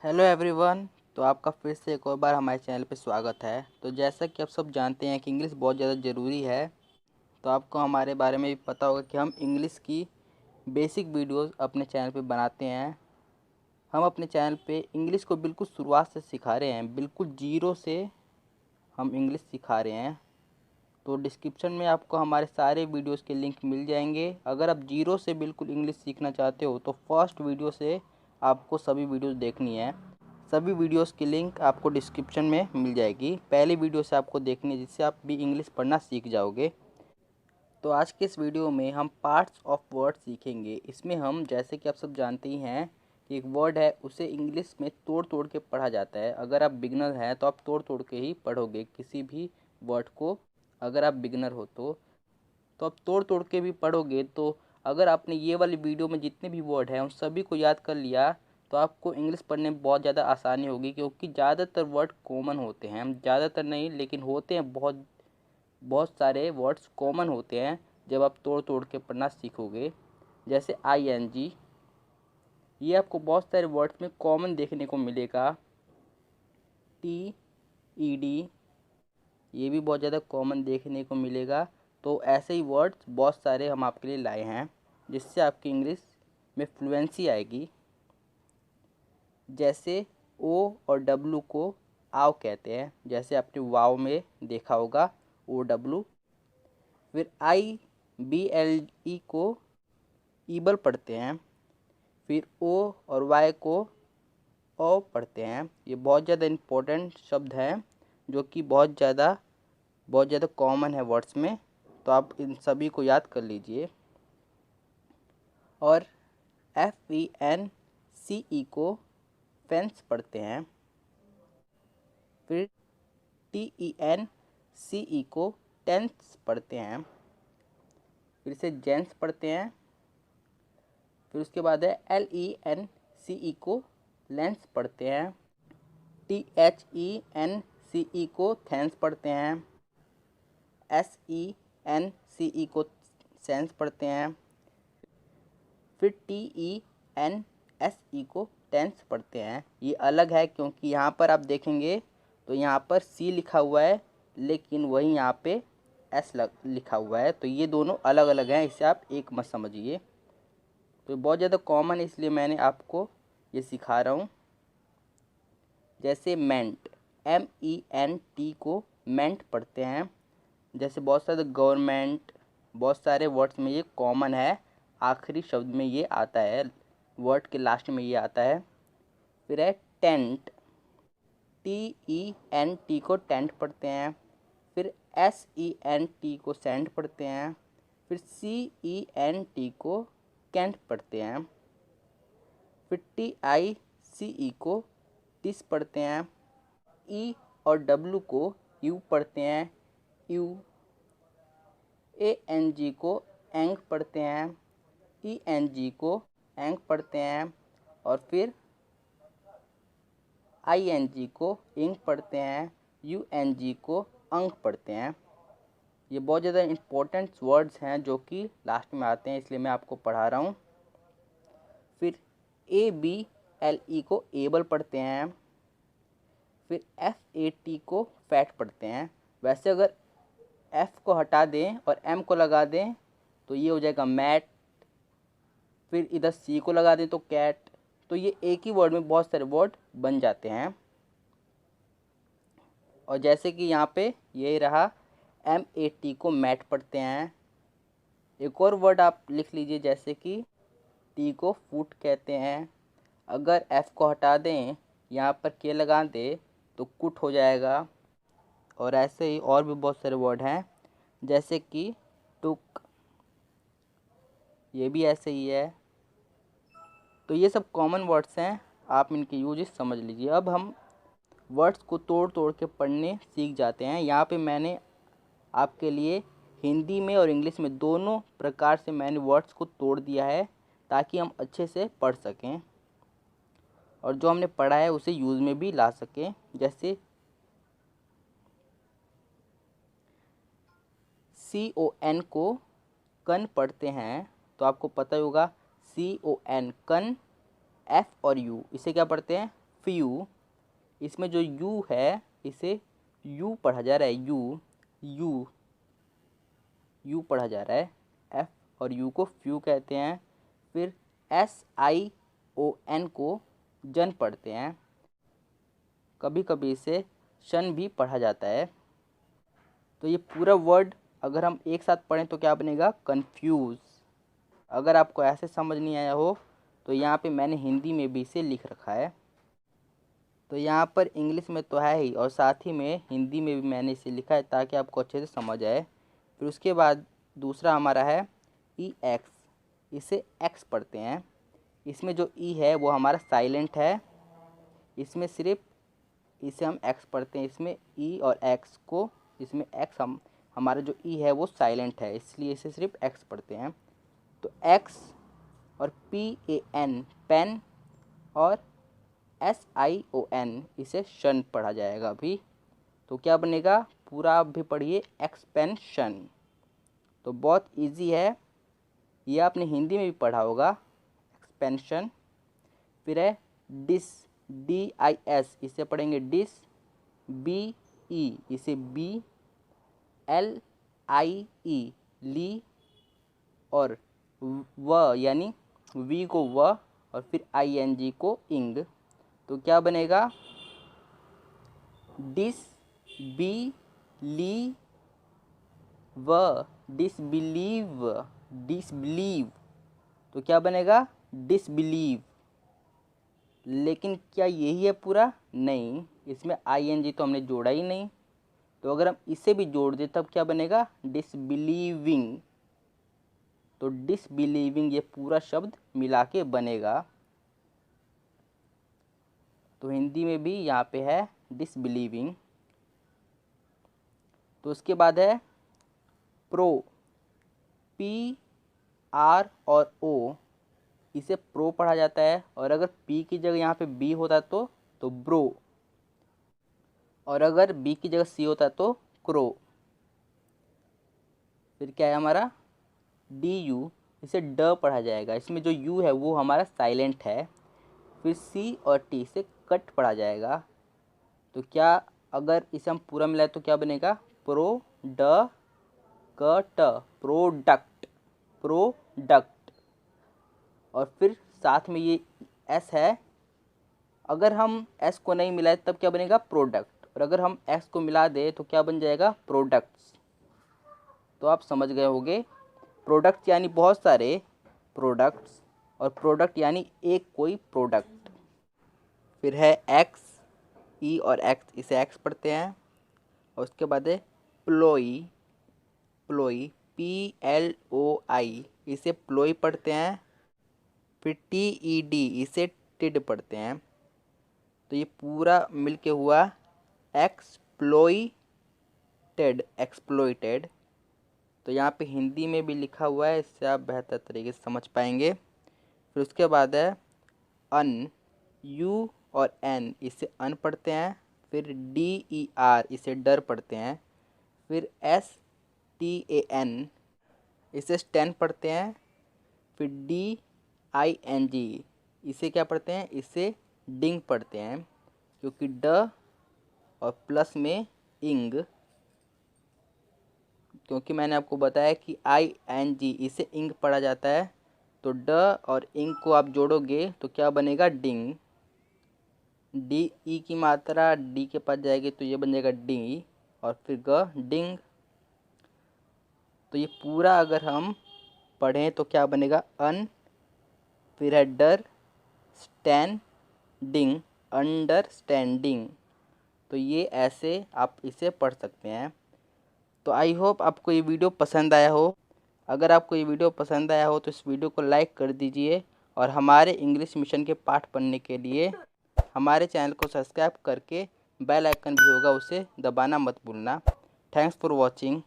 Hello everyone. तो आपका फिर से एक और बार हमारे चैनल पे स्वागत है। तो जैसा कि आप सब जानते हैं कि इंग्लिश बहुत ज़्यादा ज़रूरी है, तो आपको हमारे बारे में भी पता होगा कि हम इंग्लिश की बेसिक वीडियोस अपने चैनल पे बनाते हैं। हम अपने चैनल पे इंग्लिश को बिल्कुल शुरुआत से सिखा रहे हैं, बिल्कुल जीरो से हम इंग्लिश सिखा रहे हैं। तो डिस्क्रिप्शन में आपको हमारे सारे वीडियोस के लिंक मिल जाएंगे। अगर आप जीरो से बिल्कुल इंग्लिश सीखना चाहते हो तो फर्स्ट वीडियो से आपको सभी वीडियोस देखनी है। सभी वीडियोस की लिंक आपको डिस्क्रिप्शन में मिल जाएगी। पहली वीडियो से आपको देखनी है, जिससे आप भी इंग्लिश पढ़ना सीख जाओगे। तो आज के इस वीडियो में हम पार्ट्स ऑफ वर्ड सीखेंगे। इसमें हम, जैसे कि आप सब जानते ही हैं कि एक वर्ड है उसे इंग्लिश में तोड़ तोड़ के पढ़ा जाता है। अगर आप बिगनर हैं तो आप तोड़ तोड़ के ही पढ़ोगे किसी भी वर्ड को। अगर आप बिगनर हो तो आप तोड़ तोड़ के भी पढ़ोगे। तो अगर आपने ये वाली वीडियो में जितने भी वर्ड हैं उन सभी को याद कर लिया तो आपको इंग्लिश पढ़ने में बहुत ज़्यादा आसानी होगी, क्योंकि ज़्यादातर वर्ड कॉमन होते हैं। हम ज़्यादातर नहीं, लेकिन होते हैं, बहुत बहुत सारे वर्ड्स कॉमन होते हैं जब आप तोड़ तोड़ के पढ़ना सीखोगे। जैसे ING, ये आपको बहुत सारे वर्ड्स में कॉमन देखने को मिलेगा। TED, ये भी बहुत ज़्यादा कॉमन देखने को मिलेगा। तो ऐसे ही वर्ड्स बहुत सारे हम आपके लिए लाए हैं, जिससे आपकी इंग्लिश में फ्लुएंसी आएगी। जैसे O और W को आव कहते हैं, जैसे आपने वाव में देखा होगा OW। फिर IBLE को ईबल पढ़ते हैं। फिर O और Y को ओ पढ़ते हैं। ये बहुत ज़्यादा इम्पोर्टेंट शब्द हैं, जो कि बहुत ज़्यादा कॉमन है वर्ड्स में। तो आप इन सभी को याद कर लीजिए। और FENCE को फेंस पढ़ते हैं। फिर TENCE को टेंस पढ़ते हैं। फिर से जेंस पढ़ते हैं। फिर उसके बाद है LENCE को लेंस पढ़ते हैं। THENCE को थैंस पढ़ते हैं। SENCE को सेंस पढ़ते हैं। फिर TENSE को टेंस पढ़ते हैं। ये अलग है, क्योंकि यहाँ पर आप देखेंगे तो यहाँ पर C लिखा हुआ है, लेकिन वहीं यहाँ पे S लिखा हुआ है। तो ये दोनों अलग अलग हैं, इसे आप एक मत समझिए। तो बहुत ज़्यादा कॉमन है, इसलिए मैंने आपको ये सिखा रहा हूँ। जैसे मेंट, MENT को मेंट पढ़ते हैं। जैसे बहुत सारे गवर्नमेंट, बहुत सारे वर्ड्स में ये कॉमन है, आखिरी शब्द में ये आता है, वर्ड के लास्ट में ये आता है। फिर है टेंट, TENT को टेंट पढ़ते हैं। फिर SENT को सेंट पढ़ते हैं। फिर CENT को कैंट पढ़ते हैं। फिर TICE को टिस पढ़ते हैं। E और W को यू पढ़ते हैं, यू। ANG को एंग पढ़ते हैं। ENG को एंग पढ़ते हैं। और फिर ING को इंग पढ़ते हैं। UNG को अंक पढ़ते हैं। ये बहुत ज़्यादा इम्पोर्टेंट वर्ड्स हैं जो कि लास्ट में आते हैं, इसलिए मैं आपको पढ़ा रहा हूँ। फिर ABLE को एबल पढ़ते हैं। फिर FAT को फैट पढ़ते हैं। वैसे अगर F को हटा दें और M को लगा दें तो ये हो जाएगा मैट। फिर इधर C को लगा दें तो कैट। तो ये एक ही वर्ड में बहुत सारे वर्ड बन जाते हैं। और जैसे कि यहाँ पे ये रहा, MAT को मैट पढ़ते हैं। एक और वर्ड आप लिख लीजिए, जैसे कि T को फूट कहते हैं। अगर F को हटा दें, यहाँ पर के लगा दें तो कुट हो जाएगा। और ऐसे ही और भी बहुत सारे वर्ड हैं, जैसे कि टुक, ये भी ऐसे ही है। तो ये सब कॉमन वर्ड्स हैं, आप इनके यूजेस समझ लीजिए। अब हम वर्ड्स को तोड़ तोड़ के पढ़ने सीख जाते हैं। यहाँ पे मैंने आपके लिए हिंदी में और इंग्लिश में दोनों प्रकार से मैंने वर्ड्स को तोड़ दिया है, ताकि हम अच्छे से पढ़ सकें और जो हमने पढ़ा है उसे यूज़ में भी ला सकें। जैसे CON को कन पढ़ते हैं, तो आपको पता ही होगा CON कन। F और U इसे क्या पढ़ते हैं? फ्यू, इसमें जो यू है इसे यू पढ़ा जा रहा है, यू यू यू पढ़ा जा रहा है, एफ और यू को फ्यू कहते हैं। फिर SION को जन पढ़ते हैं, कभी कभी इसे शन भी पढ़ा जाता है। तो ये पूरा वर्ड अगर हम एक साथ पढ़ें तो क्या बनेगा, कन्फ्यूज़। अगर आपको ऐसे समझ नहीं आया हो तो यहाँ पे मैंने हिंदी में भी इसे लिख रखा है। तो यहाँ पर इंग्लिश में तो है ही और साथ ही में हिंदी में भी मैंने इसे लिखा है ताकि आपको अच्छे से समझ आए। फिर उसके बाद दूसरा हमारा है EX, इसे एक्स पढ़ते हैं। इसमें जो ई है वो हमारा साइलेंट है, इसमें सिर्फ इसे हम एक्स पढ़ते हैं। इसमें ई और एक्स को, इसमें एक्स हमारा जो ई है वो साइलेंट है, इसलिए इसे सिर्फ एक्स पढ़ते हैं। तो एक्स और PAN पेन और SION इसे शन पढ़ा जाएगा अभी। तो क्या बनेगा, पूरा आप भी पढ़िए, एक्सपेंशन। तो बहुत इजी है, ये आपने हिंदी में भी पढ़ा होगा, एक्सपेंशन। फिर है डिस, DIS इसे पढ़ेंगे डिस, BE इसे बी, LIE ली, और व यानी वी को व और फिर ING को इंग। तो क्या बनेगा, डिस बी ली व, डिसबिलीव, डिसबिलीव। तो क्या बनेगा, डिसबिलीव। लेकिन क्या यही है पूरा, नहीं, इसमें ING तो हमने जोड़ा ही नहीं। तो अगर हम इसे भी जोड़ दें तब क्या बनेगा, डिसबिलीविंग। तो डिसबिलीविंग ये पूरा शब्द मिला के बनेगा। तो हिंदी में भी यहाँ पे है डिसबिलीविंग। तो उसके बाद है प्रो, PR और O, इसे प्रो पढ़ा जाता है। और अगर P की जगह यहाँ पे B होता तो ब्रो, और अगर B की जगह C होता तो क्रो। फिर क्या है हमारा DU, इसे ड पढ़ा जाएगा, इसमें जो U है वो हमारा साइलेंट है। फिर C और T से कट पढ़ा जाएगा। तो क्या, अगर इसे हम पूरा मिलाए तो क्या बनेगा, प्रोडक्ट, प्रोडक्ट, प्रोडक्ट। और फिर साथ में ये S है, अगर हम S को नहीं मिलाए तब क्या बनेगा, प्रोडक्ट। और अगर हम S को मिला दे तो क्या बन जाएगा, प्रोडक्ट्स। तो आप समझ गए होंगे, प्रोडक्ट्स यानी बहुत सारे प्रोडक्ट्स और प्रोडक्ट यानी एक कोई प्रोडक्ट। फिर है X, E और X इसे X पढ़ते हैं। और उसके बाद है प्लोई, प्लोई PLOI इसे प्लोई पढ़ते हैं। फिर TED इसे टिड पढ़ते हैं। तो ये पूरा मिलके हुआ एक्सप्लॉइटेड, एक्सप्लॉइटेड। तो यहाँ पे हिंदी में भी लिखा हुआ है, इससे आप बेहतर तरीके से समझ पाएंगे। फिर उसके बाद है अन, U और N इसे अन पढ़ते हैं। फिर DER इसे डर पढ़ते हैं। फिर STAN इसे स्टैन पढ़ते हैं। फिर DING इसे क्या पढ़ते हैं, इसे डिंग पढ़ते हैं, क्योंकि ड और प्लस में इंग, क्योंकि मैंने आपको बताया कि ING इसे इंग पढ़ा जाता है। तो ड और इंग को आप जोड़ोगे तो क्या बनेगा, डिंग। DE की मात्रा डी के पास जाएगी तो ये बन जाएगा डी, और फिर ग, डिंग। तो ये पूरा अगर हम पढ़ें तो क्या बनेगा, अन, फिर है डर, स्टैंडिंग, अंडरस्टैंडिंग। तो ये ऐसे आप इसे पढ़ सकते हैं। तो आई होप आपको ये वीडियो पसंद आया हो। अगर आपको ये वीडियो पसंद आया हो तो इस वीडियो को लाइक कर दीजिए, और हमारे इंग्लिश मिशन के पाठ पढ़ने के लिए हमारे चैनल को सब्सक्राइब करके बेल आइकन भी होगा उसे दबाना मत भूलना। Thanks for watching.